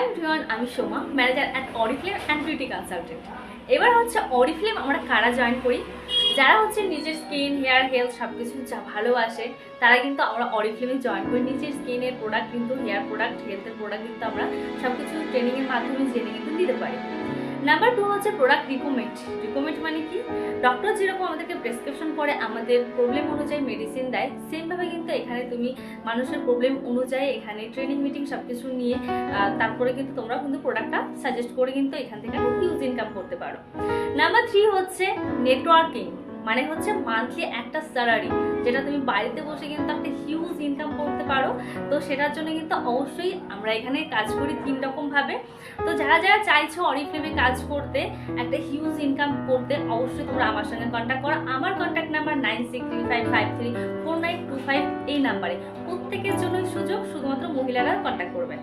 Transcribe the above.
Everyone, আমি Soma, manager at Oriflame and beauty consultant. এবার হচ্ছে অরিফ্লেম আমরা কারা জয়েন করি, যারা হচ্ছে নিজের স্কিন, হেয়ার, হেলথ সব কিছু যা ভালোবাসে তারা কিন্তু আমরা অরিফ্লেমে জয়েন করি। নিজের স্কিনের প্রোডাক্ট কিন্তু, হেয়ার প্রোডাক্ট, হেলথের প্রোডাক্ট কিন্তু আমরা সব কিছু ট্রেনিংয়ের মাধ্যমে জেনে কিন্তু দিতে পারি। নাম্বার 2 হচ্ছে প্রোডাক্ট রিকমেন্ড। রিকমেন্ড মানে কি, ডক্টর যেরকম আমাদেরকে প্রেসক্রিপশন করে আমাদের প্রবলেম অনুযায়ী মেডিসিন দেয়, সেমভাবে কিন্তু এখানে তুমি মানুষের প্রবলেম অনুযায়ী এখানে ট্রেনিং মিটিং সব কিছু নিয়ে তারপরে কিন্তু তোমরা কিন্তু প্রোডাক্টটা সাজেস্ট করে কিন্তু এখান থেকে হিউজ ইনকাম করতে পারো। নাম্বার 3 হচ্ছে নেটওয়ার্কিং, মানে হচ্ছে মান্থলি একটা স্যালারি, যেটা তুমি বাড়িতে বসে কিন্তু একটা হিউজ ইনকাম করতে পারো। তো সেটার জন্য কিন্তু অবশ্যই আমরা এখানে কাজ করি 3 রকম ভাবে। তো যারা যারা চাইছো অরিফ্লেমে কাজ করতে, একটা হিউজ ইনকাম করতে, অবশ্যই তোমরা আমার সঙ্গে কন্ট্যাক্ট করো। আমার কন্ট্যাক্ট নাম্বার 9635534925 এই নাম্বারে। প্রত্যেকের জন্যই সুযোগ, শুধুমাত্র মহিলারা কন্ট্যাক্ট করবেন।